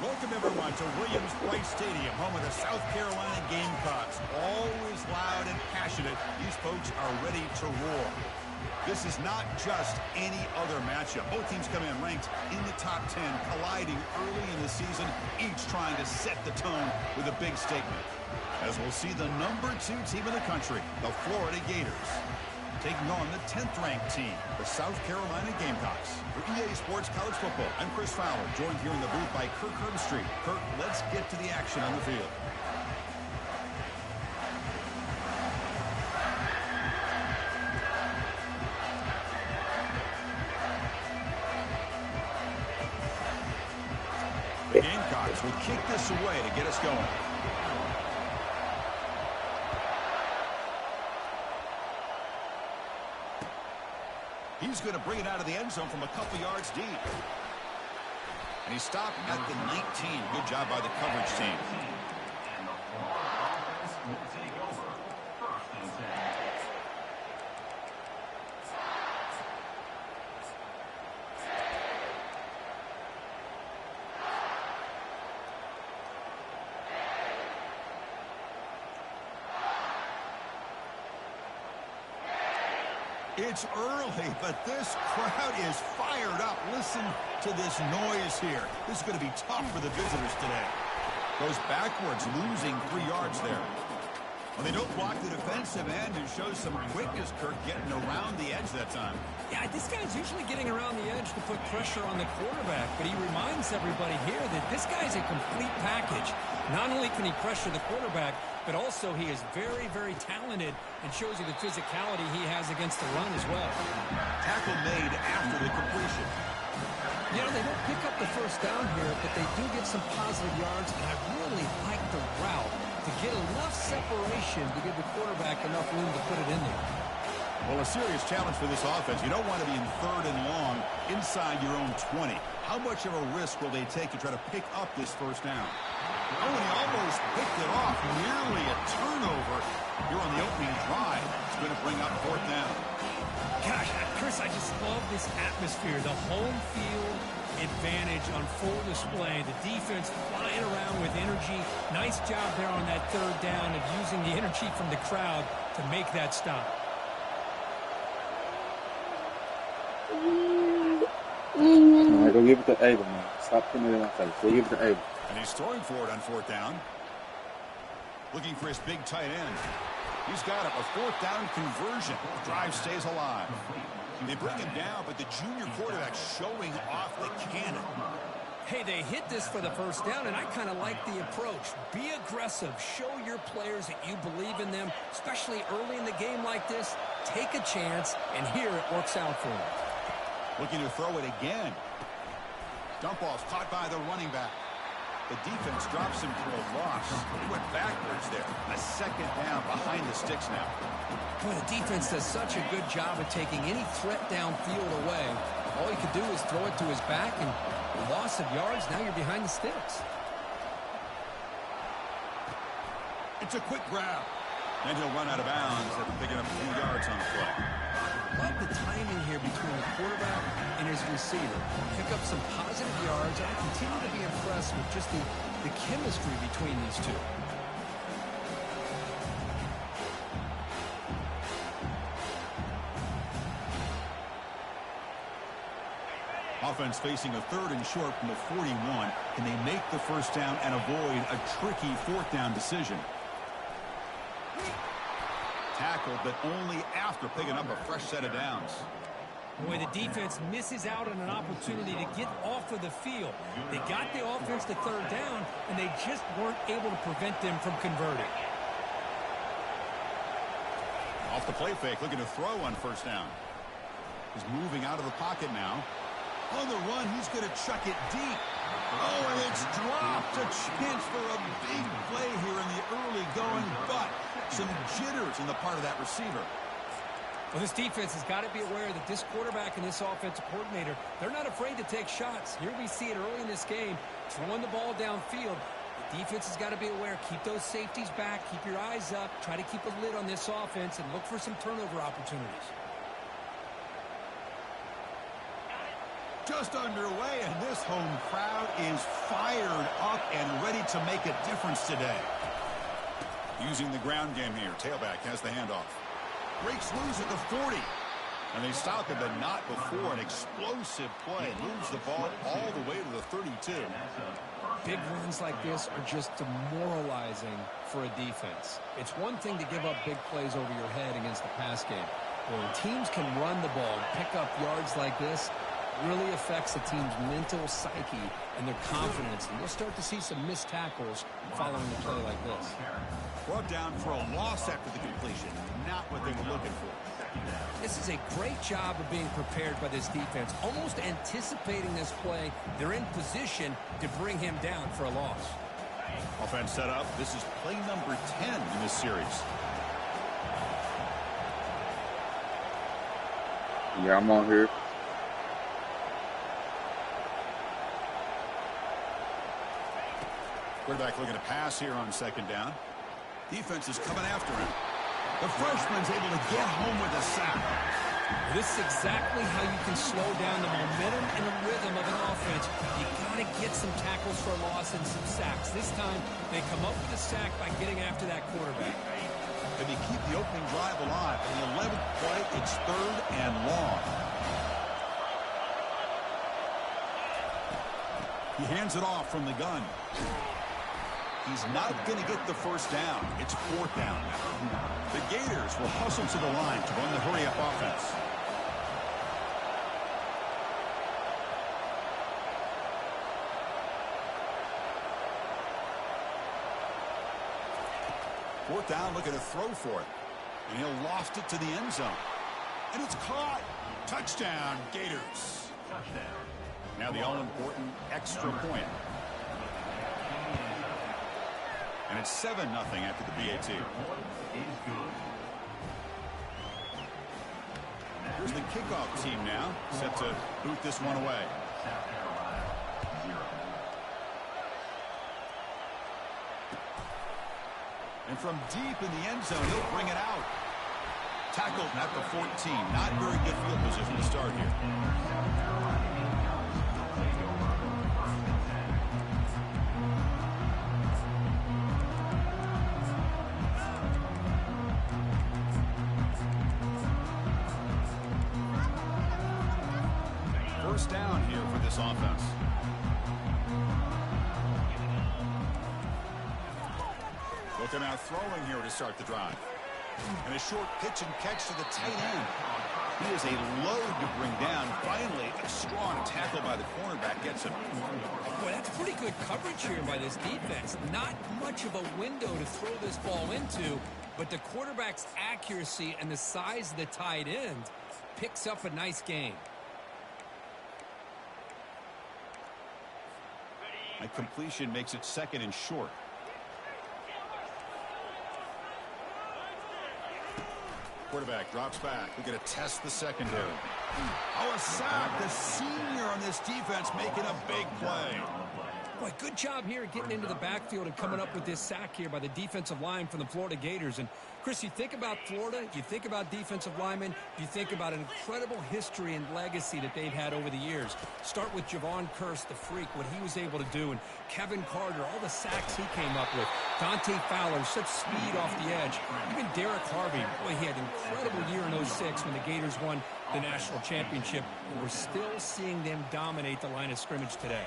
Welcome, everyone, to Williams-Brice Stadium, home of the South Carolina Gamecocks. Always loud and passionate, these folks are ready to roar. This is not just any other matchup. Both teams come in ranked in the top 10, colliding early in the season, each trying to set the tone with a big statement. As we'll see the number 2 team in the country, the Florida Gators, taking on the 10th-ranked team, the South Carolina Gamecocks. For EA Sports College Football, I'm Chris Fowler, joined here in the booth by Kirk Herbstreit. Kirk, let's get to the action on the field. The Gamecocks will kick this away to get us going. He's going to bring it out of the end zone from a couple yards deep. And he stopped at the 19. Good job by the coverage team. It's early, but this crowd is fired up. Listen to this noise here. This is going to be tough for the visitors today. Goes backwards, losing 3 yards there. Well, they don't block the defensive end and shows some quickness, Kirk, getting around the edge that time. Yeah, this guy's usually getting around the edge to put pressure on the quarterback, but he reminds everybody here that this guy's a complete package. Not only can he pressure the quarterback, but also he is very, very talented and shows you the physicality he has against the run as well. Tackle made after the completion. You know, they don't pick up the first down here, but they do get some positive yards, and I really like the route to get enough separation to give the quarterback enough room to put it in there. Well, a serious challenge for this offense. You don't want to be in 3rd and long inside your own 20. How much of a risk will they take to try to pick up this first down? Oh, and he almost picked it off. Nearly a turnover here on the opening drive. It's going to bring up 4th down. Gosh, Chris, I just love this atmosphere. The home field advantage on full display. The defense flying around with energy. Nice job there on that 3rd down of using the energy from the crowd to make that stop. No, go give it to Abel, man. Stop putting it in my face. Go give it to Abel. And he's throwing for it on 4th down. Looking for his big tight end. He's got it. A 4th down conversion. Drive stays alive. They bring him down, but the junior quarterback showing off the cannon. Hey, they hit this for the first down, and I kind of like the approach. Be aggressive. Show your players that you believe in them, especially early in the game like this. Take a chance, and here it works out for him. Looking to throw it again. Dump off caught by the running back. The defense drops him for a loss. He went backwards there. A 2nd down behind the sticks now. Boy, the defense does such a good job of taking any threat downfield away. All he could do is throw it to his back, and loss of yards, now you're behind the sticks. It's a quick grab. And he'll run out of bounds after picking up a few yards on the play. Love the timing here between the quarterback and his receiver. Pick up some positive yards, and I continue to be impressed with just the chemistry between these two. Offense facing a 3rd and short from the 41. Can they make the first down and avoid a tricky 4th down decision? Tackled, but only after picking up a fresh set of downs. Boy, the defense misses out on an opportunity to get off of the field. They got the offense to 3rd down, and they just weren't able to prevent them from converting. Off the play fake, looking to throw on 1st down. He's moving out of the pocket now. On the run, he's going to chuck it deep. Oh, and it's dropped. A chance for a big play here in the early going, but some jitters in the part of that receiver. Well, this defense has got to be aware that this quarterback and this offensive coordinator, they're not afraid to take shots. Here we see it early in this game, throwing the ball downfield. The defense has got to be aware. Keep those safeties back. Keep your eyes up. Try to keep a lid on this offense and look for some turnover opportunities. Just underway, and this home crowd is fired up and ready to make a difference today. Using the ground game here. Tailback has the handoff. Breaks loose at the 40. And they stop him, but not before an explosive play. Moves the ball all the way to the 32. Big runs like this are just demoralizing for a defense. It's one thing to give up big plays over your head against the pass game. When teams can run the ball and pick up yards like this, it really affects the team's mental psyche and their confidence. And you'll start to see some missed tackles following a play like this. Brought down for a loss after the completion. Not what they were looking for. This is a great job of being prepared by this defense, almost anticipating this play. They're in position to bring him down for a loss. Offense set up. This is play number 10 in this series. Yeah, I'm on here. Quarterback looking to pass here on second down. Defense is coming after him. The freshman's able to get home with a sack. This is exactly how you can slow down the momentum and the rhythm of an offense. You got to get some tackles for a loss and some sacks. This time, they come up with a sack by getting after that quarterback. And they keep the opening drive alive. In the 11th play, it's 3rd and long. He hands it off from the gun. He's not going to get the first down. It's 4th down now. The Gators will hustle to the line to run the hurry-up offense. Fourth down, looking to throw for it. And he'll loft it to the end zone. And it's caught. Touchdown, Gators. Now the all-important extra point. And it's 7-0 after the BAT. Here's the kickoff team now, set to boot this one away. And from deep in the end zone, he'll bring it out. Tackled at the 14. Not very good field position to start here. First down here for this offense. Looking out throwing here to start the drive. And a short pitch and catch to the tight end. He is a load to bring down. Finally, a strong tackle by the cornerback gets him. Boy, that's pretty good coverage here by this defense. Not much of a window to throw this ball into, but the quarterback's accuracy and the size of the tight end picks up a nice gain. A completion makes it 2nd and short. Quarterback drops back. We're going to test the secondary. Oh, a sack. The senior on this defense making a big play. Boy, good job here getting into the backfield and coming up with this sack here by the defensive line from the Florida Gators. And, Chris, you think about Florida, you think about defensive linemen, you think about an incredible history and legacy that they've had over the years. Start with Javon Curse, the freak, what he was able to do, and Kevin Carter, all the sacks he came up with. Dante Fowler, such speed off the edge. Even Derek Harvey, boy, he had an incredible year in '06 when the Gators won the national championship. And we're still seeing them dominate the line of scrimmage today.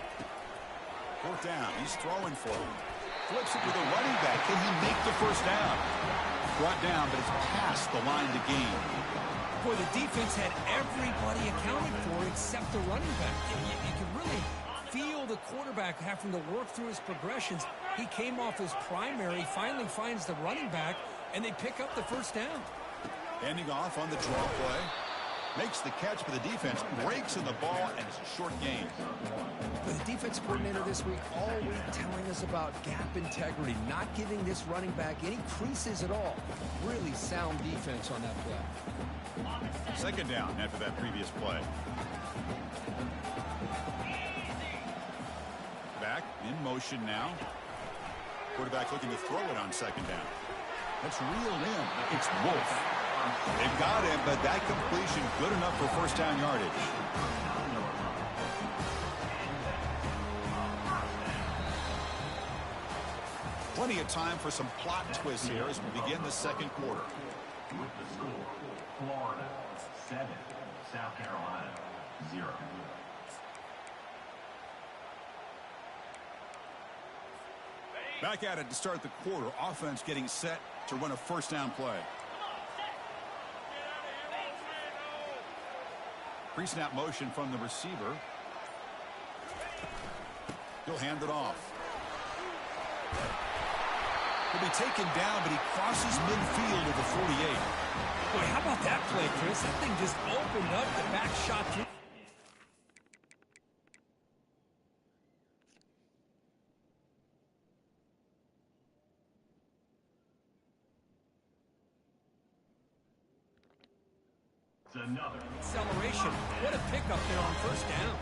4th down. He's throwing for him. Flips it to the running back. Can he make the first down? Brought down, but it's past the line to gain. Boy, the defense had everybody accounted for except the running back. You can really feel the quarterback having to work through his progressions. He came off his primary, finally finds the running back, and they pick up the first down. Handing off on the draw play. Makes the catch, but the defense breaks in the ball, and it's a short gain. But the defense coordinator this week all week telling us about gap integrity, not giving this running back any creases at all. Really sound defense on that play. 2nd down after that previous play. Back in motion now. Quarterback looking to throw it on 2nd down. That's reeled in. It's Wolf. They've got him, but that completion good enough for first down yardage. Plenty of time for some plot twists here as we begin the second quarter. With the score, Florida 7, South Carolina 0. Back at it to start the quarter. Offense getting set to run a first down play. Pre-snap motion from the receiver. He'll hand it off. He'll be taken down, but he crosses midfield at the 48. Boy, how about that play, Chris? That thing just opened up the back shot through. Another Acceleration. What a pickup there on first down.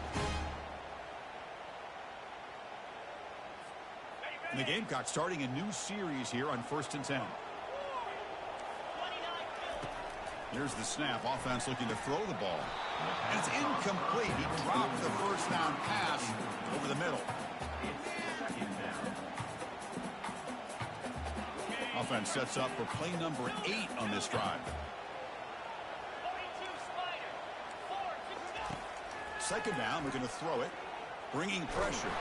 And the Gamecocks starting a new series here on 1st and 10. Here's the snap. Offense looking to throw the ball. And it's incomplete. He dropped the first down pass over the middle. Offense sets up for play number 8 on this drive. Second down, we're going to throw it. Bringing pressure.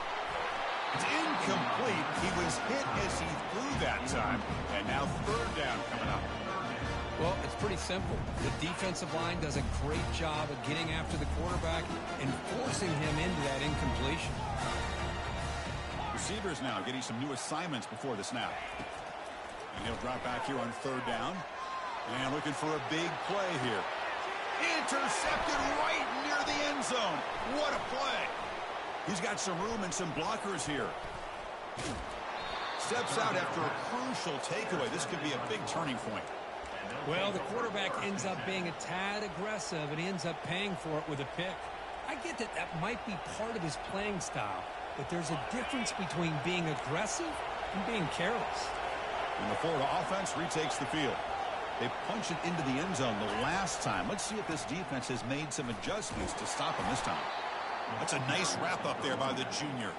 It's incomplete. He was hit as he threw that time. And now third down coming up. Well, it's pretty simple. The defensive line does a great job of getting after the quarterback and forcing him into that incompletion. Receivers now getting some new assignments before the snap. And he'll drop back here on third down. And looking for a big play here. Intercepted right near the end zone. What a play. He's got some room and some blockers here. Steps out after a crucial takeaway. This could be a big turning point. Well, the quarterback ends up being a tad aggressive, and he ends up paying for it with a pick. I get that that might be part of his playing style, but there's a difference between being aggressive and being careless. And the Florida offense retakes the field. They punch it into the end zone the last time. Let's see if this defense has made some adjustments to stop him this time. That's a nice wrap up there by the junior.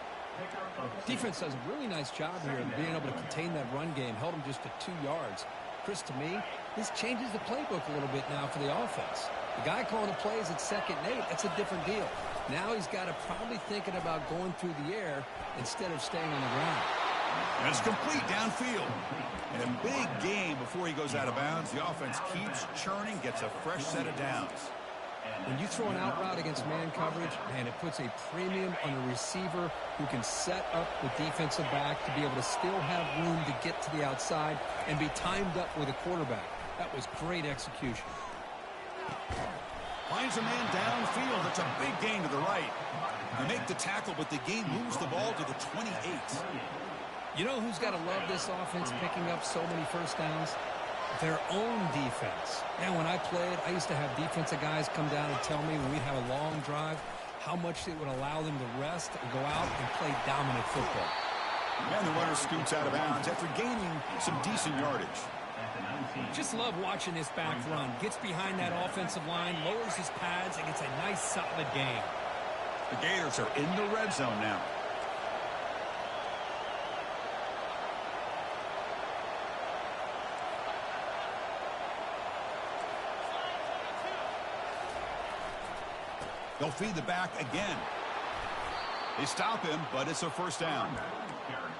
Defense does a really nice job here of being able to contain that run game, held him just to 2 yards. Chris, to me, this changes the playbook a little bit now for the offense. The guy calling the plays at 2nd and 8, that's a different deal. Now he's got to probably thinking about going through the air instead of staying on the ground. And it's complete downfield. And a big game before he goes out of bounds. The offense keeps churning, gets a fresh set of downs. When you throw an out route against man coverage, man, it puts a premium on a receiver who can set up the defensive back to be able to still have room to get to the outside and be timed up with a quarterback. That was great execution. Finds a man downfield. It's a big gain to the right. They make the tackle, but the game moves the ball to the 28. You know who's got to love this offense picking up so many first downs? Their own defense. And when I played, I used to have defensive guys come down and tell me when we'd have a long drive how much it would allow them to rest and go out and play dominant football. And the runner scoots out of bounds after gaining some decent yardage. Just love watching this back run. Gets behind that offensive line, lowers his pads, and gets a nice solid gain. The Gators are in the red zone now. They'll feed the back again. They stop him, but it's a first down.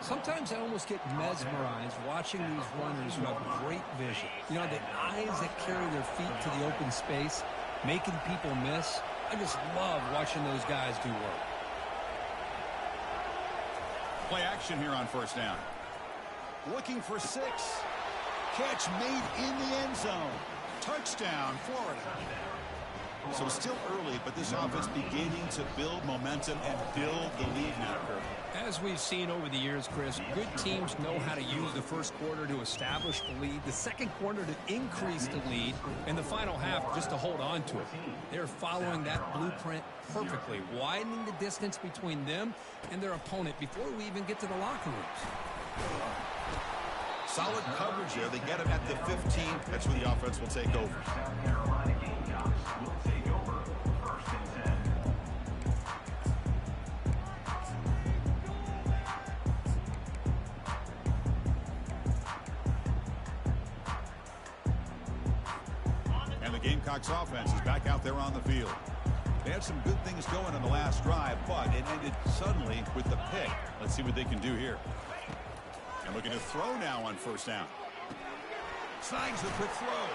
Sometimes I almost get mesmerized watching these runners who have great vision. You know, the eyes that carry their feet to the open space, making people miss. I just love watching those guys do work. Play action here on first down. Looking for 6. Catch made in the end zone. Touchdown, Florida. So still early, but this offense beginning to build momentum and build the lead now. As we've seen over the years, Chris, good teams know how to use the first quarter to establish the lead, the second quarter to increase the lead, and the final half just to hold on to it. They're following that blueprint perfectly, widening the distance between them and their opponent before we even get to the locker rooms. Solid coverage there. They get him at the 15. That's where the offense will take over. Gamecocks offense is back out there on the field. They had some good things going on the last drive, but it ended suddenly with the pick. Let's see what they can do here. And looking to throw now on first down. Signs the quick throw.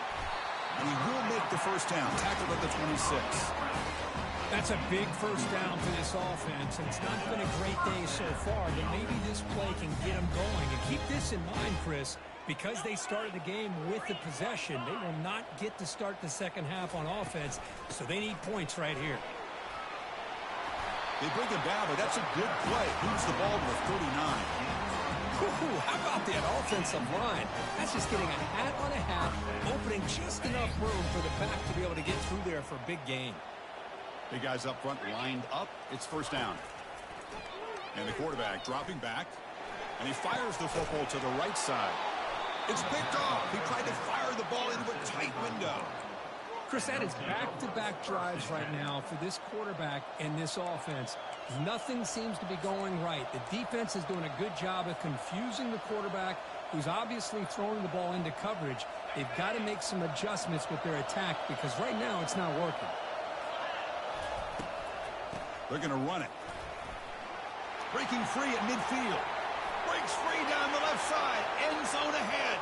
And he will make the first down. Tackled at the 26. That's a big first down for this offense, and it's not been a great day so far, but maybe this play can get them going. And keep this in mind, Chris, because they started the game with the possession, they will not get to start the second half on offense, so they need points right here. They bring him down, but that's a good play. Moves the ball to the 39. Ooh, how about that offensive line? That's just getting a hat on a hat, opening just enough room for the back to be able to get through there for a big gain. Big guys up front lined up. It's first down. And the quarterback dropping back. And he fires the football to the right side. It's picked off. He tried to fire the ball into a tight window. Chris, that is back-to-back drives right now for this quarterback and this offense. Nothing seems to be going right. The defense is doing a good job of confusing the quarterback, who's obviously throwing the ball into coverage. They've got to make some adjustments with their attack because right now it's not working. They're going to run it. Breaking free at midfield. Breaks free down the left side. End zone ahead.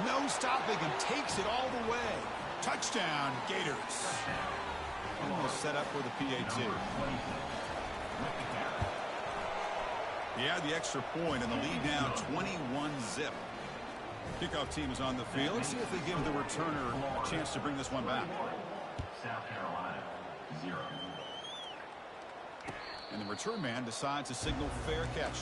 No stopping him. Takes it all the way. Touchdown, Gators. Almost set up for the PAT. He had the extra point and the lead now 21-zip. Kickoff team is on the field. Let's see if they give the returner a chance to bring this one back. South Carolina, 0. And the return man decides to signal fair catch.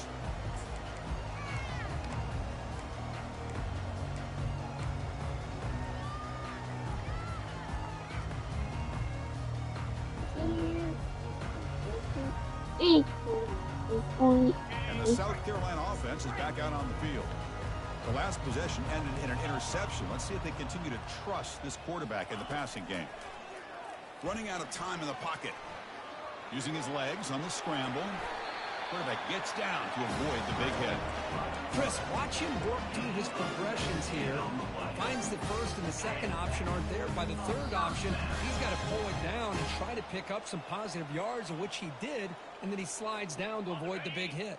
And the South Carolina offense is back out on the field. The last possession ended in an interception. Let's see if they continue to trust this quarterback in the passing game. Running out of time in the pocket. Using his legs on the scramble. Quarterback gets down to avoid the big hit. Chris, watch him work through his progressions here. Finds the first and the second option aren't there. By the third option, he's got to pull it down and try to pick up some positive yards, of which he did, and then he slides down to avoid the big hit.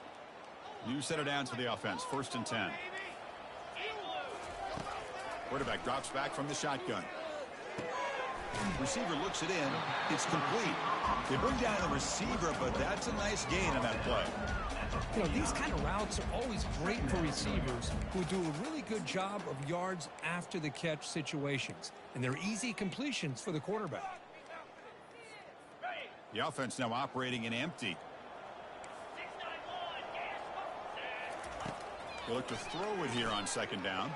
New set of downs for the offense. 1st and 10. Quarterback drops back from the shotgun. Receiver looks it in. It's complete. They bring down the receiver, but that's a nice gain on that play. You know, these kind of routes are always great for receivers who do a really good job of yards after the catch situations. And they're easy completions for the quarterback. The offense now operating in empty. They look to throw it here on 2nd down.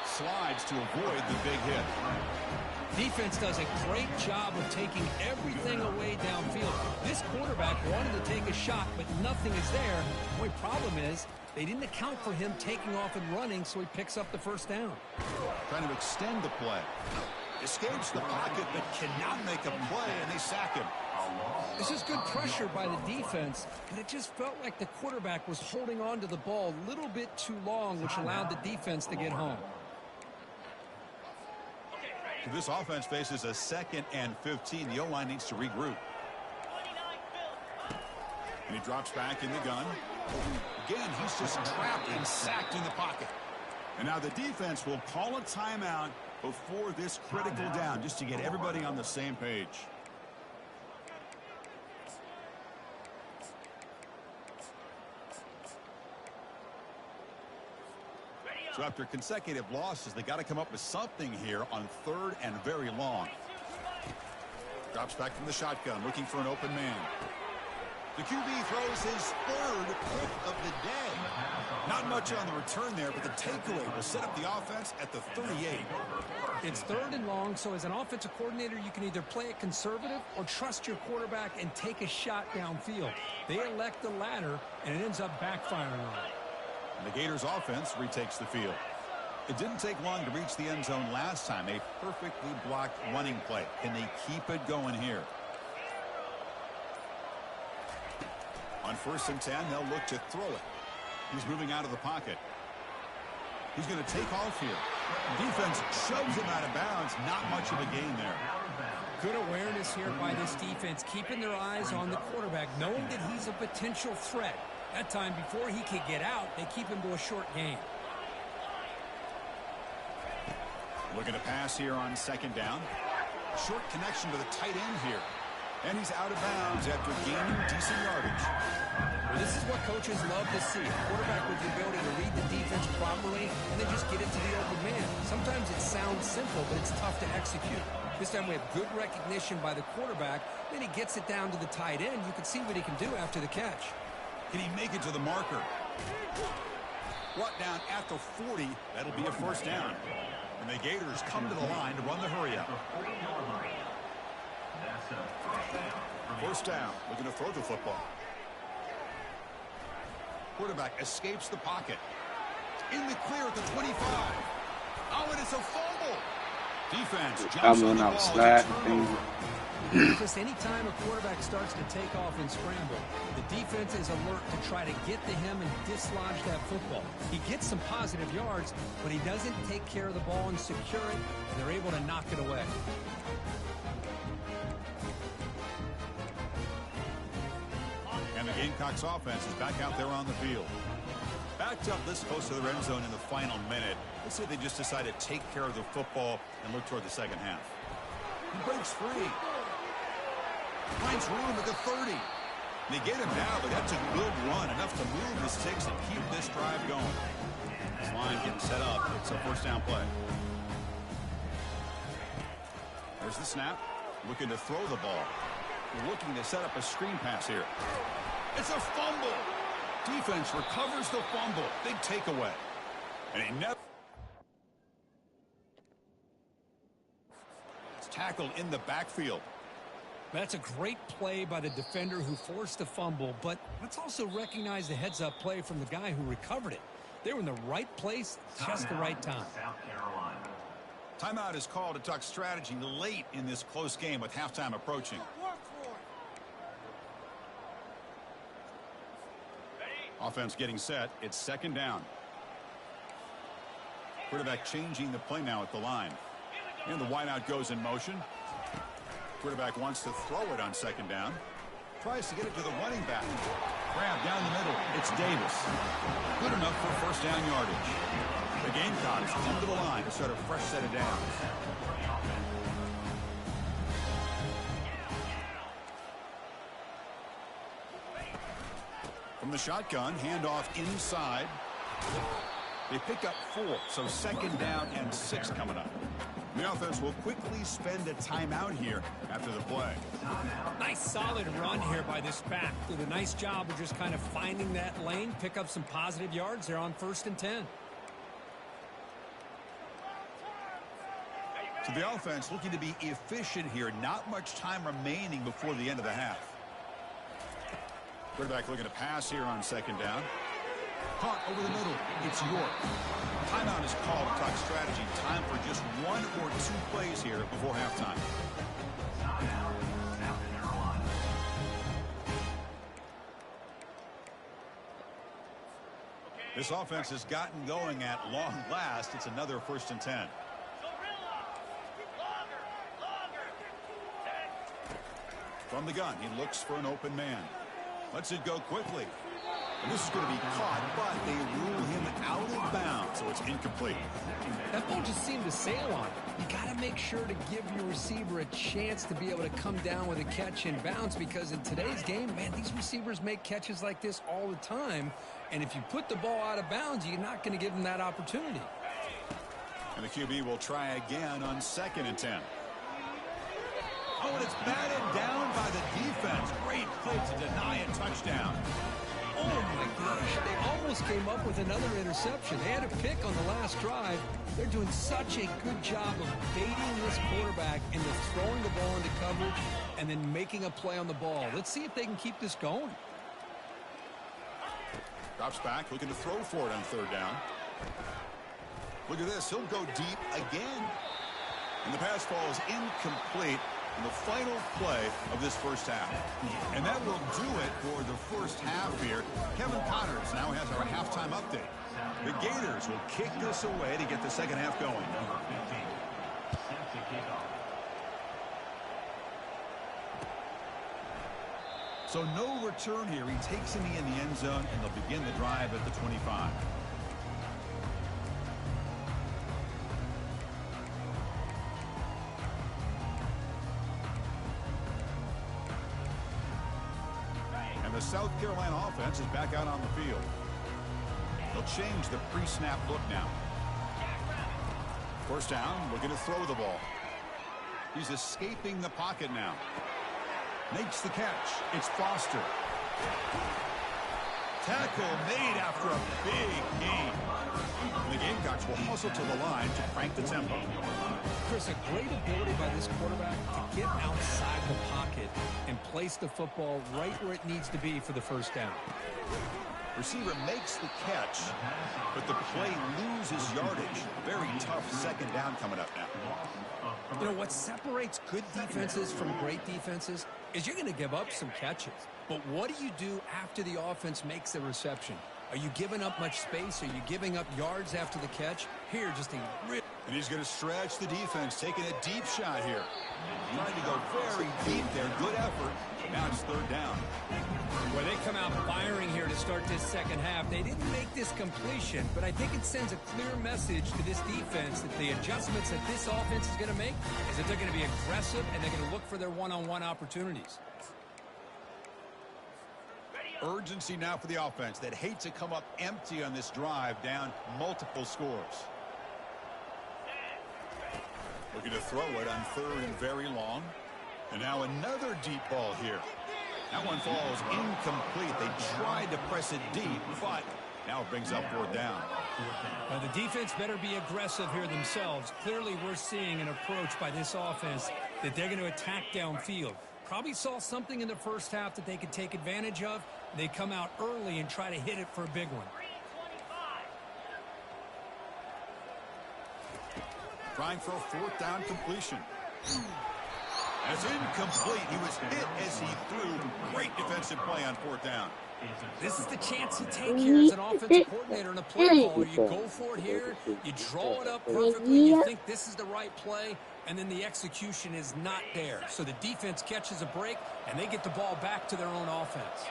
Slides to avoid the big hit. Defense does a great job of taking everything away downfield. This quarterback wanted to take a shot, but nothing is there. The only problem is they didn't account for him taking off and running, so he picks up the first down. Trying to extend the play. Escapes the pocket, but cannot make a play, and they sack him. This is good pressure by the defense, but it just felt like the quarterback was holding on to the ball a little bit too long, which allowed the defense to get home. This offense faces a 2nd and 15. The O-line needs to regroup. And he drops back in the gun. Again, he's just trapped and sacked in the pocket. And now the defense will call a timeout before this critical down, just to get everybody on the same page. So after consecutive losses, they got to come up with something here on 3rd and very long. Drops back from the shotgun, looking for an open man. The QB throws his 3rd pick of the day. Not much on the return there, but the takeaway will set up the offense at the 38. It's 3rd and long, so as an offensive coordinator, you can either play it conservative or trust your quarterback and take a shot downfield. They elect the latter, and it ends up backfiring on them. And the Gators offense retakes the field. It didn't take long to reach the end zone last time. A perfectly blocked running play. Can they keep it going here? On 1st and 10, they'll look to throw it. He's moving out of the pocket. He's going to take off here. Defense shoves him out of bounds. Not much of a gain there. Good awareness here by this defense, keeping their eyes on the quarterback, knowing that he's a potential threat. That time, before he could get out, they keep him to a short gain. Looking to pass here on second down. Short connection to the tight end here. And he's out of bounds after gaining decent yardage. Well, this is what coaches love to see. A quarterback with the ability to read the defense properly and then just get it to the open man. Sometimes it sounds simple, but it's tough to execute. This time we have good recognition by the quarterback. Then he gets it down to the tight end. You can see what he can do after the catch. Can he make it to the marker? Brought down at the 40. That'll be a first down. And the Gators come to the line to run the hurry up. First down, looking to throw the football. Quarterback escapes the pocket. In the clear at the 25. Oh, and it's a fumble. Defense jumps on the ball. Just any time a quarterback starts to take off and scramble, the defense is alert to try to get to him and dislodge that football. He gets some positive yards, but he doesn't take care of the ball and secure it, and they're able to knock it away. And the Gamecocks offense is back out there on the field. Backed up this close to the red zone in the final minute. Let's say they just decide to take care of the football and look toward the second half. He breaks free. Finds room at the 30. They get him now, but that's a good run. Enough to move the sticks and keep this drive going. This line getting set up. It's a first down play. There's the snap. Looking to throw the ball. Looking to set up a screen pass here. It's a fumble. Defense recovers the fumble. Big takeaway. And he never... It's tackled in the backfield. That's a great play by the defender who forced the fumble, but let's also recognize the heads-up play from the guy who recovered it. They were in the right place, just the right time. Timeout is called to talk strategy late in this close game with halftime approaching. Offense getting set. It's second down. Quarterback changing the play now at the line. And the wideout goes in motion. Quarterback wants to throw it on second down. Tries to get it to the running back. Grab down the middle. It's Davis. Good enough for first down yardage. The Gamecocks come to the line to start a fresh set of downs. From the shotgun, handoff inside. They pick up 4, so second down and 6 coming up. The offense will quickly spend a timeout here after the play. Nice solid run here by this back. Did a nice job of just kind of finding that lane, pick up some positive yards. They're on 1st and 10. So the offense looking to be efficient here. Not much time remaining before the end of the half. Quarterback looking to pass here on second down. Caught over the middle. It's York. Timeout is called to talk strategy. Time for just 1 or 2 plays here before halftime. This offense has gotten going at long last. It's another 1st and 10. From the gun, he looks for an open man. Lets it go quickly. And this is going to be caught, but they rule him out of bounds, so it's incomplete. That ball just seemed to sail on. You got to make sure to give your receiver a chance to be able to come down with a catch and bounce, because in today's game, man, these receivers make catches like this all the time. And if you put the ball out of bounds, you're not going to give them that opportunity. And the QB will try again on 2nd and 10. Oh, and it's batted down by the defense. Great play to deny a touchdown. Oh, my gosh. They almost came up with another interception. They had a pick on the last drive. They're doing such a good job of baiting this quarterback into throwing the ball into coverage and then making a play on the ball. Let's see if they can keep this going. Drops back, looking to throw for it on 3rd down. Look at this. He'll go deep again. And the pass ball is incomplete in the final play of this first half. And that will do it for the first half here. Kevin Connors now has our halftime update. The Gators will kick this away to get the second half going. Number 15. Set to kick off. So no return here. He takes him in the end zone, and they'll begin the drive at the 25. And the South Carolina offense is back out on the field. They'll change the pre-snap look now. First down, looking to throw the ball. He's escaping the pocket now. Makes the catch. It's Foster. Tackle made after a big gain. And the Gamecocks will hustle to the line to crank the tempo. Chris, a great ability by this quarterback to get outside the pocket and place the football right where it needs to be for the first down. Receiver makes the catch, but the play loses yardage. Very tough second down coming up now. You know, what separates good defenses from great defenses is you're going to give up some catches. But what do you do after the offense makes a reception? Are you giving up much space? Are you giving up yards after the catch? Here, just a real... And he's going to stretch the defense, taking a deep shot here. Trying to go very deep there. Good effort. Now it's third down. Well, they come out firing here to start this second half. They didn't make this completion, but I think it sends a clear message to this defense that the adjustments that this offense is going to make is that they're going to be aggressive and they're going to look for their one-on-one opportunities. Urgency now for the offense that hates to come up empty on this drive, down multiple scores. Looking to throw it on third and very long. And now another deep ball here. That one falls incomplete. They tried to press it deep, but now it brings up fourth down. Now the defense better be aggressive here themselves. Clearly we're seeing an approach by this offense that they're going to attack downfield. Probably saw something in the first half that they could take advantage of. They come out early and try to hit it for a big one. Trying for a fourth down completion. That's incomplete. He was hit as he threw. Great defensive play on fourth down. This is the chance you take here as an offensive coordinator and a play caller. You go for it here. You draw it up perfectly. You think this is the right play, and then the execution is not there. So the defense catches a break, and they get the ball back to their own offense.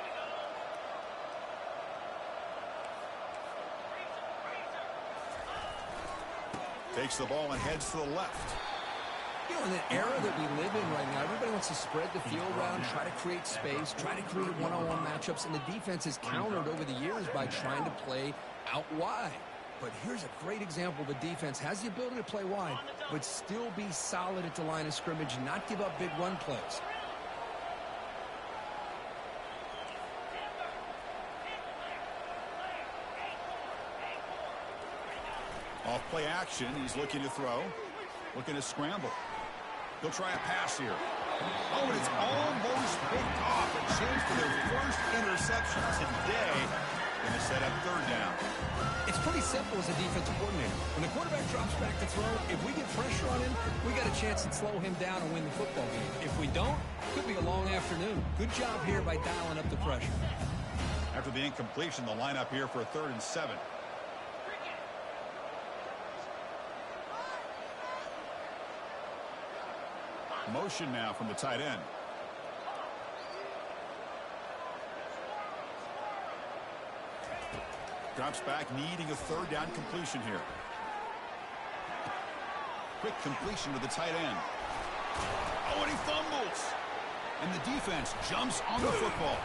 Takes the ball and heads to the left. You know, in the era that we live in right now, everybody wants to spread the field around, try to create space, try to create one-on-one matchups, and the defense is countered over the years by trying to play out wide. But here's a great example. The defense has the ability to play wide, but still be solid at the line of scrimmage and not give up big run plays. Off play action. He's looking to throw. Looking to scramble. He'll try a pass here. Oh, and it's almost picked off. A chance for their first interception today. Going to set up third down. It's pretty simple as a defensive coordinator. When the quarterback drops back to throw, if we get pressure on him, we got a chance to slow him down and win the football game. If we don't, it could be a long afternoon. Good job here by dialing up the pressure. After the incompletion, the lineup here for a 3rd and 7. Motion now from the tight end. Drops back, needing a 3rd down completion here. Quick completion to the tight end. Oh, and he fumbles. And the defense jumps on the football.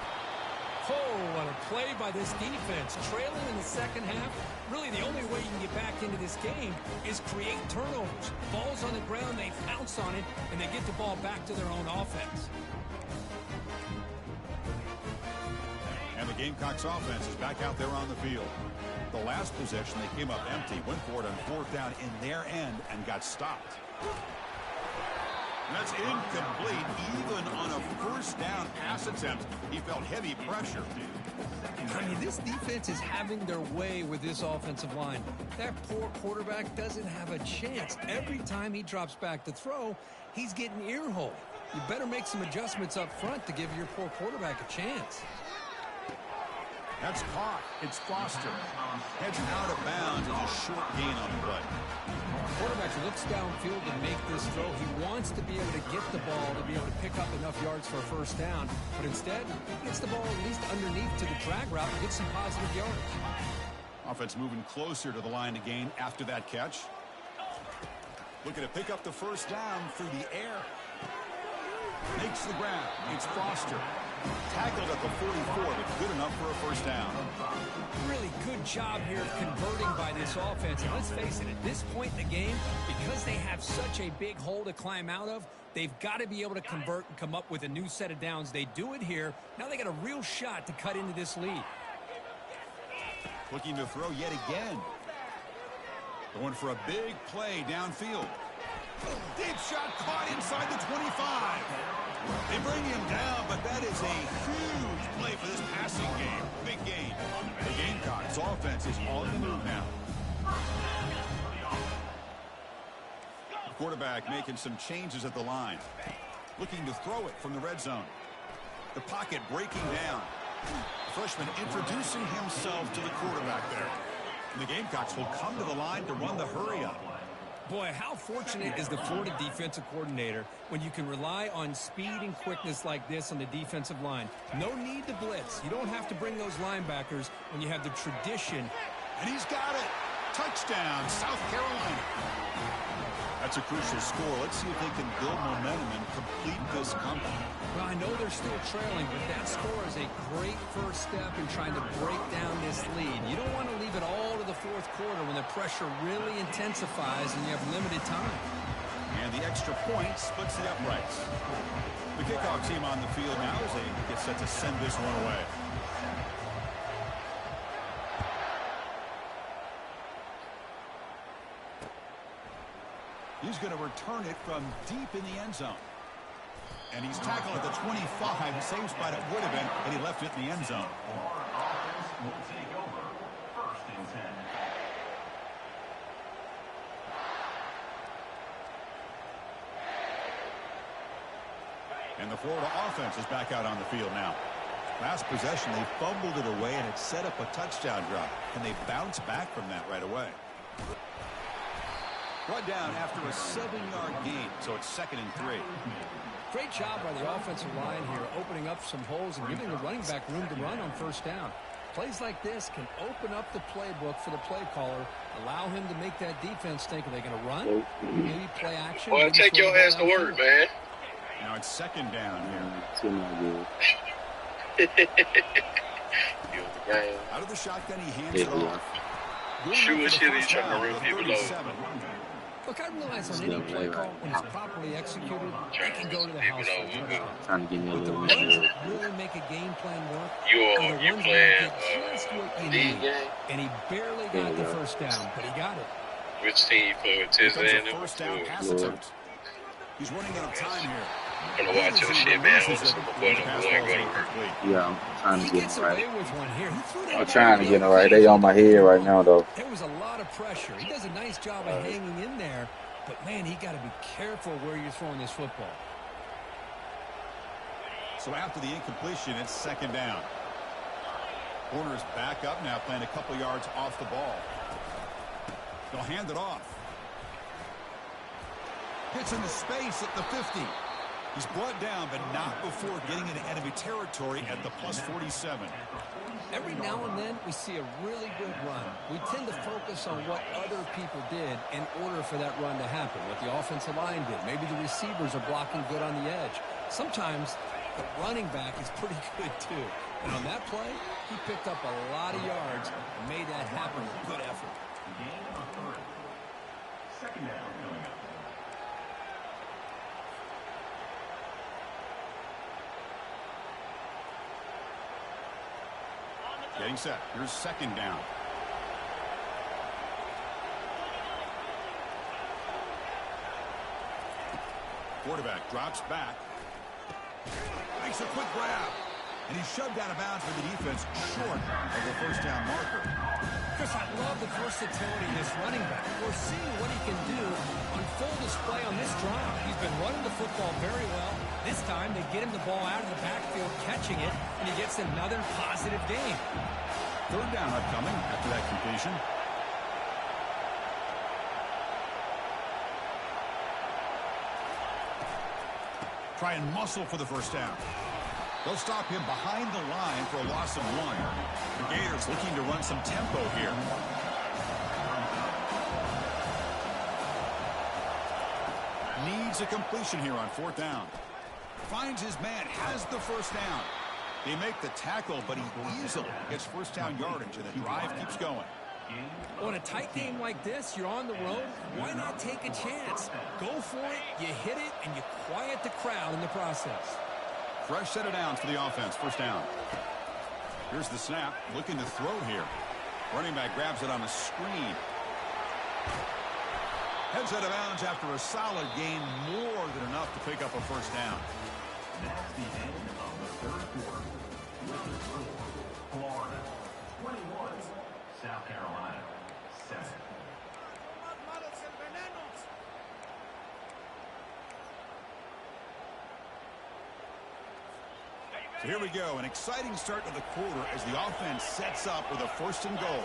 Oh, what a play by this defense. Trailing in the second half, really the only way you can get back into this game is create turnovers. Ball's on the ground, they pounce on it, and they get the ball back to their own offense. And the Gamecocks offense is back out there on the field. The last possession, they came up empty, went for it on 4th down in their end, and got stopped. That's incomplete. Even on a 1st down pass attempt, he felt heavy pressure. I mean, this defense is having their way with this offensive line. That poor quarterback doesn't have a chance. Every time he drops back to throw, he's getting ear-holed. You better make some adjustments up front to give your poor quarterback a chance. That's caught. It's Foster. Heads out of bounds as a short gain on the play. Quarterback looks downfield to make this throw. He wants to be able to get the ball to be able to pick up enough yards for a first down, but instead he gets the ball at least underneath to the drag route and gets some positive yards. Offense moving closer to the line to gain after that catch. Looking to pick up the first down through the air. Makes the grab. It's Foster. Tackled at the 44, but good enough for a first down. Really good job here of converting by this offense. And let's face it, at this point in the game, because they have such a big hole to climb out of, they've got to be able to convert and come up with a new set of downs. They do it here. Now they got a real shot to cut into this lead. Looking to throw yet again. Going for a big play downfield. Deep shot caught inside the 25. They bring him down, but that is a huge play for this passing game. Big gain. The Gamecocks offense is on the move now. The quarterback making some changes at the line. Looking to throw it from the red zone. The pocket breaking down. The freshman introducing himself to the quarterback there. And the Gamecocks will come to the line to run the hurry up. Boy, how fortunate is the Florida defensive coordinator when you can rely on speed and quickness like this on the defensive line. No need to blitz. You don't have to bring those linebackers when you have the tradition. And he's got it. Touchdown, South Carolina. That's a crucial score. Let's see if they can build momentum and complete this comeback. Well, I know they're still trailing, but that score is a great first step in trying to break down this lead. You don't want to leave it all to the fourth quarter when the pressure really intensifies and you have limited time. And the extra point splits the uprights. The kickoff team on the field now as they get set to send this one away. He's going to return it from deep in the end zone. And he's tackled at the 25. Same spot it would have been, and he left it in the end zone. Will take over 1st and 10. And the Florida offense is back out on the field now. Last possession, they fumbled it away, and it set up a touchdown drive. And they bounce back from that right away. Brought down after a 7-yard gain, so it's 2nd and 3. Great job by the offensive line here, opening up some holes and giving the running back room to run on first down. Plays like this can open up the playbook for the play caller, allow him to make that defense think, are they going to run? Maybe play action? Well, take your ass to work, man. Now it's 2nd down here. Still not good. Out of the shotgun, he hands it off. Sure shit, he's trying to run people over. Look, I realize on any play call, when it's properly executed, it can go to the house. Trying to give me a But the little ones bit. that really make a game plan work You are are the you ones playing that get just what you need. And he barely got the first down, but he got it. Which team for Here comes a Tizan? first down pass attempt. He's running out of time here. I'm gonna watch your shit, man. I'm going to work. Yeah, I'm trying He to get gets it away right. with one here. He threw that I'm ball trying to the get it other right. way. They on my head right now, though. There was a lot of pressure. He does a nice job of hanging in there, but man, he got to be careful where you're throwing this football. So after the incompletion, it's 2nd down. Corner's back up now, playing a couple yards off the ball. They'll hand it off. Gets into space at the 50. He's brought down, but not before getting into enemy territory at the +47. Every now and then, we see a really good run. We tend to focus on what other people did in order for that run to happen, what the offensive line did. Maybe the receivers are blocking good on the edge. Sometimes the running back is pretty good, too. And on that play, he picked up a lot of yards and made that happen with good effort. Gain of 3. 2nd down coming up. Getting set. Here's 2nd down. Quarterback drops back. Makes a quick grab. And he's shoved out of bounds for the defense short of the first down marker. Chris, I love the versatility of this running back. We're seeing what he can do on full display on this drive. He's been running the football very well. This time, they get him the ball out of the backfield, catching it, and he gets another positive gain. Third down upcoming after that completion. Try and muscle for the first down. They'll stop him behind the line for a loss of 1. The Gators looking to run some tempo here. Needs a completion here on 4th down. Finds his man, has the first down. They make the tackle, but he easily gets first down yardage, and the drive keeps going. On a tight game like this, you're on the road, why not take a chance? Go for it, you hit it, and you quiet the crowd in the process. Fresh set of downs for the offense, first down. Here's the snap, looking to throw here. Running back grabs it on a screen. Heads out of bounds after a solid gain, more than enough to pick up a first down. That's the end of the third quarter. With the score, Florida 21, South Carolina 7. So here we go, an exciting start to the quarter as the offense sets up with a 1st and goal.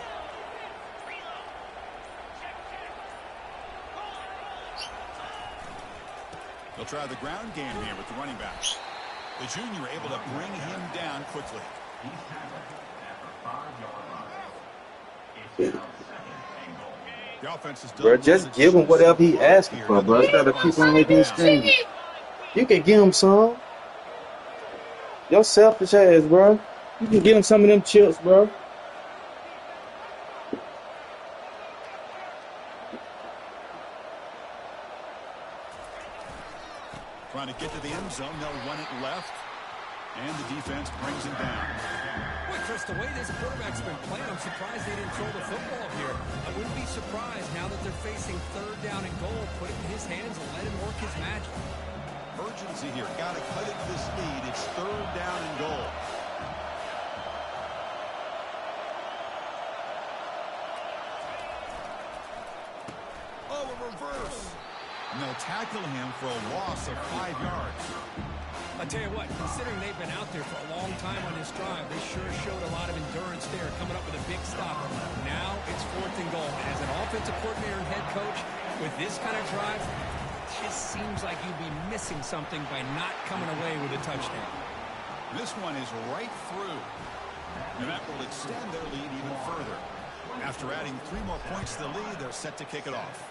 They'll try the ground game here with the running backs. The junior able to bring him down quickly. He's tackled after 5-yard line. It's now 2nd and goal. The offense is done. Bro, just give him whatever he asking for, bro. You gotta keep on making his scream. You can give him some. Your selfish ass, bro. You can give him some of them chips, bro. Trying to get to the end zone. They'll run it left. And the defense brings him down. Boy, Chris, the way this quarterback's been playing, I'm surprised they didn't throw the football here. I wouldn't be surprised now that they're facing 3rd down and goal. Put it in his hands and let him work his magic. Urgency here. Got to cut into this lead. It's 3rd down and goal. Oh, a reverse. And they'll tackle him for a loss of 5 yards. I tell you what, considering they've been out there for a long time on this drive, they sure showed a lot of endurance there, coming up with a big stop. Now it's 4th and goal. And as an offensive coordinator and head coach, with this kind of drive, it just seems like you'd be missing something by not coming away with a touchdown. This one is right through. And that will extend their lead even further. After adding 3 more points to the lead, they're set to kick it off.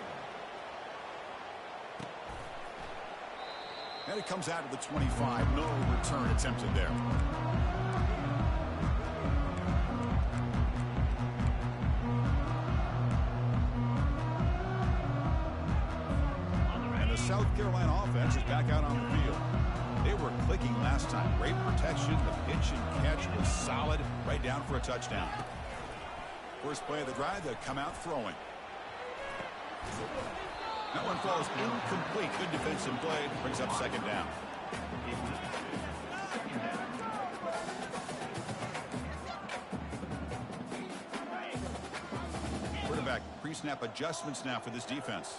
And it comes out of the 25. No return attempted there. And the South Carolina offense is back out on the field. They were clicking last time. Great protection. The pitch and catch was solid. Right down for a touchdown. First play of the drive, they'll come out throwing. That one falls incomplete. Good defensive play. Brings up 2nd down. Quarterback pre-snap adjustments now for this defense.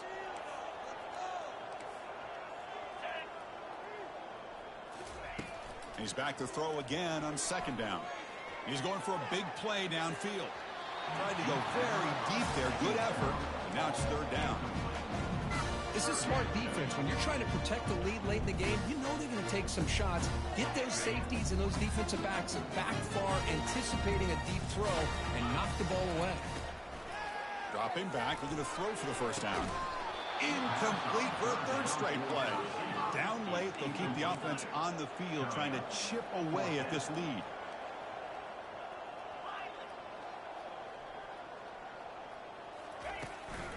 He's back to throw again on 2nd down. He's going for a big play downfield. Tried to go very deep there. Good effort. But now it's 3rd down. This is smart defense. When you're trying to protect the lead late in the game, you know they're going to take some shots. Get those safeties and those defensive backs back far, anticipating a deep throw, and knock the ball away. Dropping back, looking to throw for the first down. Incomplete for a 3rd straight play. Down late, they'll keep the offense on the field, trying to chip away at this lead.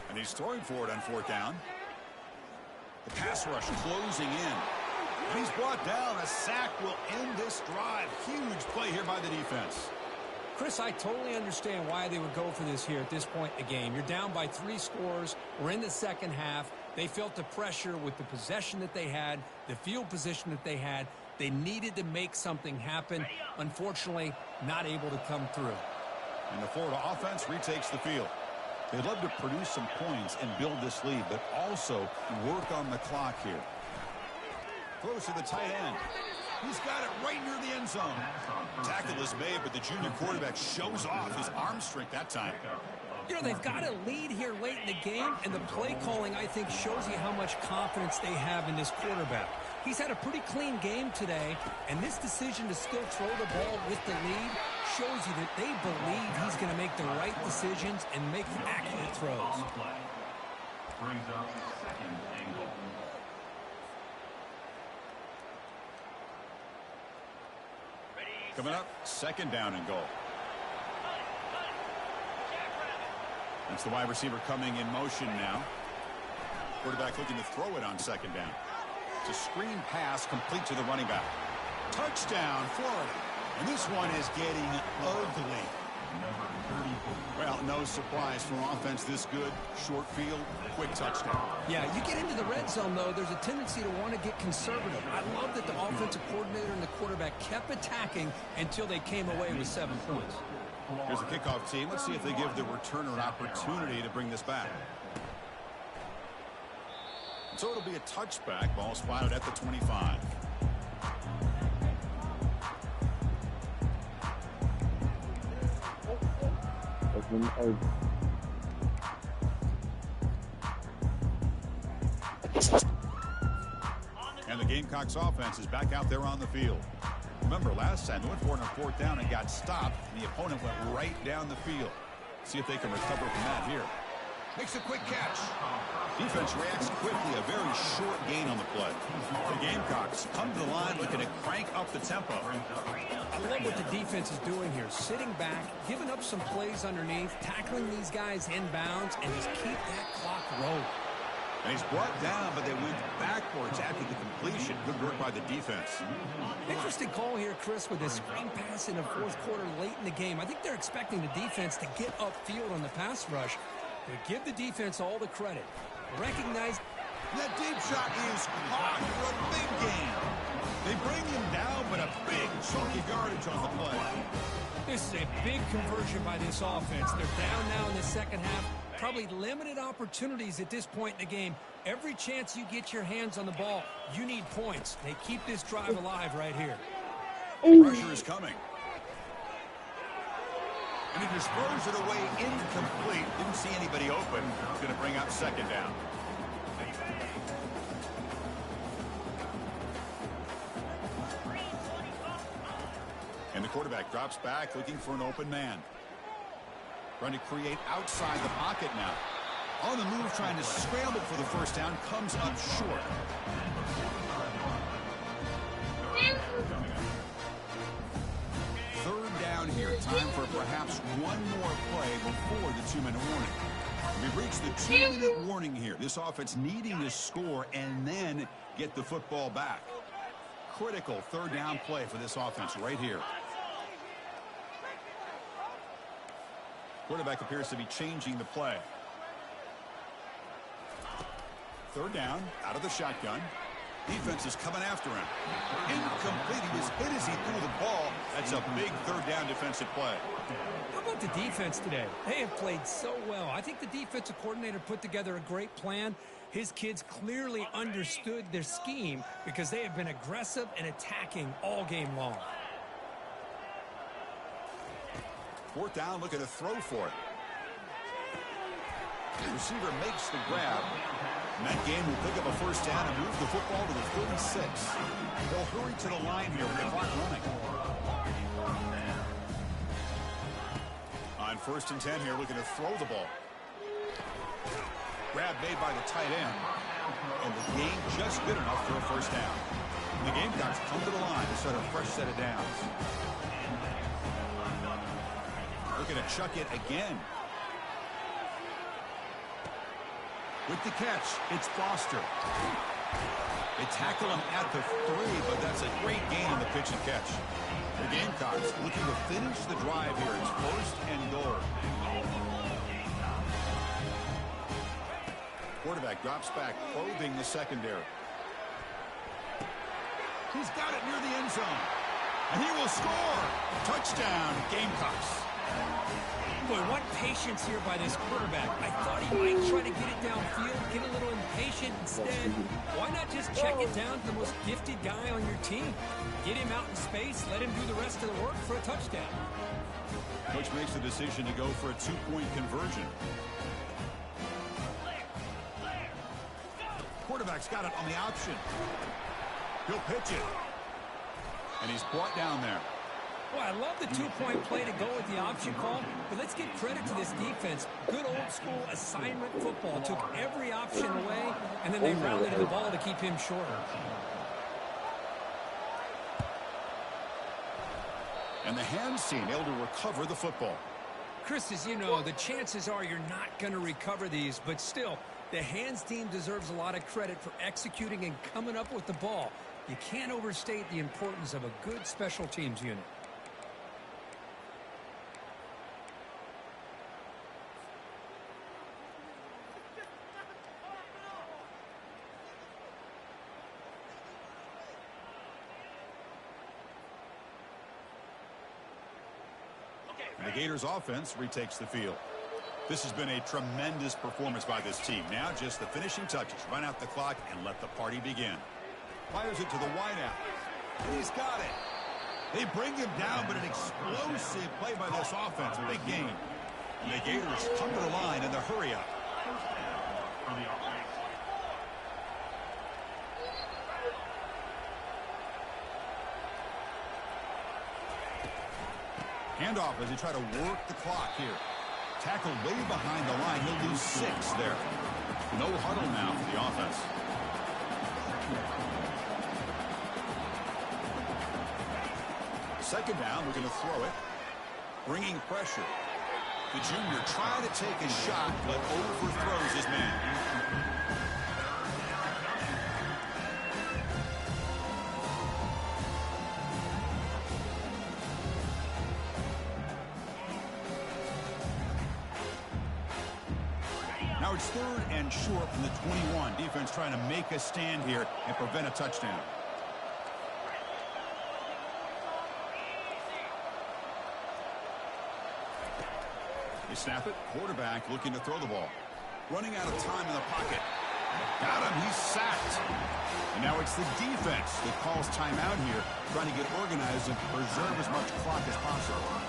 And he's throwing for it on 4th down. The pass rush closing in. And he's brought down. A sack will end this drive. Huge play here by the defense. Chris, I totally understand why they would go for this here at this point in the game. You're down by 3 scores. We're in the 2nd half. They felt the pressure with the possession that they had, the field position that they had. They needed to make something happen. Unfortunately, not able to come through. And the Florida offense retakes the field. They'd love to produce some points and build this lead, but also work on the clock here. Throws to the tight end. He's got it right near the end zone. Tackle is made, but the junior quarterback shows off his arm strength that time. You know, they've got a lead here late in the game, and the play calling, I think, shows you how much confidence they have in this quarterback. He's had a pretty clean game today, and this decision to still throw the ball with the lead shows you that they believe he's going to make the right decisions and make accurate throws. Brings up second and goal. Coming up, second down and goal. That's the wide receiver coming in motion now. Quarterback looking to throw it on second down. It's a screen pass complete to the running back. Touchdown, Florida. And this one is getting ugly. Well, no surprise for offense this good. Short field, quick touchdown. Yeah, you get into the red zone, though, there's a tendency to want to get conservative. I love that the offensive coordinator and the quarterback kept attacking until they came away with 7 points. Here's the kickoff team. Let's see if they give the returner an opportunity to bring this back. So it'll be a touchback. Ball's spotted at the 25. And the Gamecocks offense is back out there on the field. Remember, last time they went for it on 4th down and got stopped, and the opponent went right down the field. See if they can recover from that here. Makes a quick catch. Defense reacts quickly. A very short gain on the play. The Gamecocks come to the line looking to crank up the tempo. I love what the defense is doing here. Sitting back, giving up some plays underneath, tackling these guys inbounds, and just keep that clock rolling. And he's brought down, but they went backwards after the completion. Good work by the defense. Interesting call here, Chris, with this screen pass in the 4th quarter late in the game. I think they're expecting the defense to get upfield on the pass rush. But give the defense all the credit. Recognize that deep shot is caught for a big gain. They bring him down, but a big chunky yardage on the play. This is a big conversion by this offense. They're down now in the second half. Probably limited opportunities at this point in the game. Every chance you get your hands on the ball, you need points. They keep this drive alive right here. Pressure is coming. And he just throws it away incomplete. Didn't see anybody open. Going to bring up second down. And the quarterback drops back looking for an open man. Trying to create outside the pocket now. On the move, trying to scramble for the first down. Comes up short. Third down here. Time for perhaps one more play before the 2-minute warning. We've reached the 2-minute warning here. This offense needing to score and then get the football back. Critical third down play for this offense right here. Quarterback appears to be changing the play. Third down, out of the shotgun. Defense is coming after him. Incomplete. He was hit as he threw the ball. That's a big third down defensive play. How about the defense today? They have played so well. I think the defensive coordinator put together a great plan. His kids clearly understood their scheme because they have been aggressive and attacking all game long. 4th down, looking to throw for it. The receiver makes the grab. And that game will pick up a first down and move the football to the 36. They'll hurry to the line here with the clock running. On 1st and 10 here, looking to throw the ball. Grab made by the tight end. And the game just good enough for a first down. And the Gamecocks come to the line to start a fresh set of downs. Looking to chuck it again. With the catch, it's Foster. They tackle him at the 3, but that's a great gain on the pitch and catch. The Gamecocks looking to finish the drive here. It's 1st and goal. Quarterback drops back, probing the secondary. He's got it near the end zone. And he will score. Touchdown, Gamecocks. Boy, what patience here by this quarterback. I thought he might try to get it downfield, get a little impatient. Instead, why not just check it down to the most gifted guy on your team? Get him out in space, let him do the rest of the work for a touchdown. Coach makes the decision to go for a 2-point conversion. Quarterback's got it on the option. He'll pitch it. And he's brought down there. Well, I love the 2-point play to go with the option call, but let's give credit to this defense. Good old-school assignment football. Took every option away, and then they rallied to the ball to keep him short. And the hands team able to recover the football. Chris, as you know, the chances are you're not going to recover these, but still, the hands team deserves a lot of credit for executing and coming up with the ball. You can't overstate the importance of a good special teams unit. The Gators offense retakes the field. This has been a tremendous performance by this team. Now just the finishing touches. Run out the clock and let the party begin. Fires it to the wideout. And he's got it. They bring him down, but an explosive play by this offense. Big game. And the Gators come to the line in the hurry up. Handoff as they try to work the clock here. Tackled way behind the line. He'll lose 6 there. No huddle now for the offense. Second down, we're going to throw it. Bringing pressure. The junior trying to take a shot, but overthrows his man. Now it's 3rd and short from the 21. Defense trying to make a stand here and prevent a touchdown. They snap it. Quarterback looking to throw the ball. Running out of time in the pocket. Got him. He's sacked. And now it's the defense that calls timeout here, trying to get organized and preserve as much clock as possible.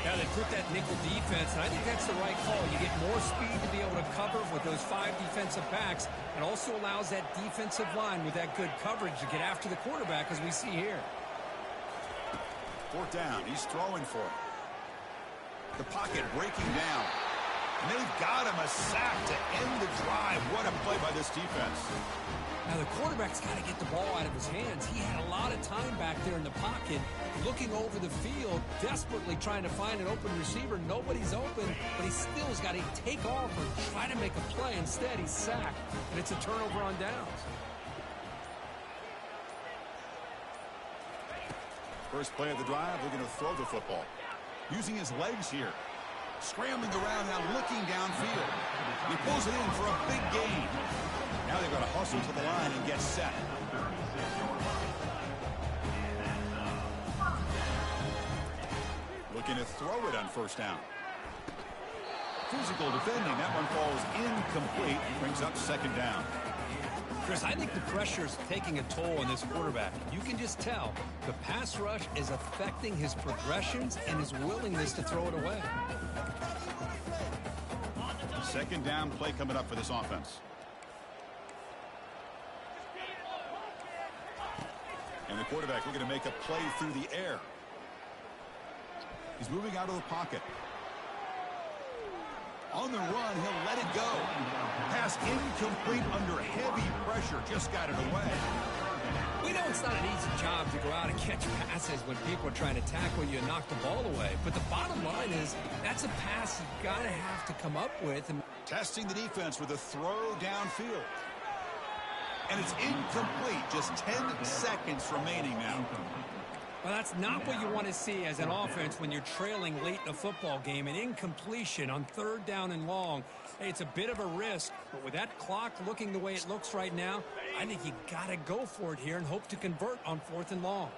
Now they put that nickel defense, and I think that's the right call. You get more speed to be able to cover with those 5 defensive backs, and also allows that defensive line with that good coverage to get after the quarterback, as we see here. 4th down. He's throwing for it. The pocket breaking down. And they've got him a sack to end the drive. What a play by this defense. Now the quarterback's got to get the ball out of his hands. He had a lot of time back there in the pocket, looking over the field, desperately trying to find an open receiver. Nobody's open, but he still has got to take off or try to make a play. Instead, he's sacked, and it's a turnover on downs. First play of the drive, they're going to throw the football. Using his legs here. Scrambling around now, looking downfield. He pulls it in for a big gain. Now they've got to hustle to the line and get set. Looking to throw it on 1st down. Physical defending. That one falls incomplete and brings up 2nd down. Chris, I think the pressure is taking a toll on this quarterback. You can just tell the pass rush is affecting his progressions and his willingness to throw it away. 2nd down play coming up for this offense. And the quarterback looking to make a play through the air. He's moving out of the pocket. On the run, he'll let it go. Pass incomplete under heavy pressure. Just got it away. We know it's not an easy job to go out and catch passes when people are trying to tackle you and knock the ball away. But the bottom line is that's a pass you've got to have to come up with. And testing the defense with a throw downfield. And it's incomplete. Just 10 seconds remaining now. Well, that's not what you want to see as an offense when you're trailing late in a football game. An incompletion on 3rd down and long. Hey, it's a bit of a risk, but with that clock looking the way it looks right now, I think you got to go for it here and hope to convert on 4th and long.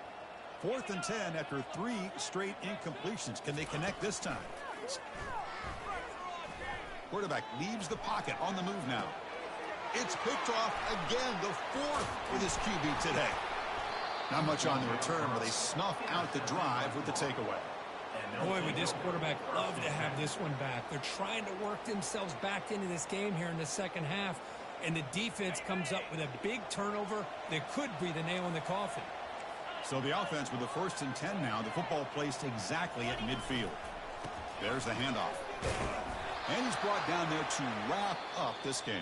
4th and 10 after 3 straight incompletions. Can they connect this time? Quarterback leaves the pocket on the move now. It's picked off again, the 4th for this QB today. Not much on the return, but they snuff out the drive with the takeaway. Boy, would this quarterback love to have this one back. They're trying to work themselves back into this game here in the second half, and the defense comes up with a big turnover that could be the nail in the coffin. So the offense with the 1st and 10 now. The football placed exactly at midfield. There's the handoff. And he's brought down there to wrap up this game.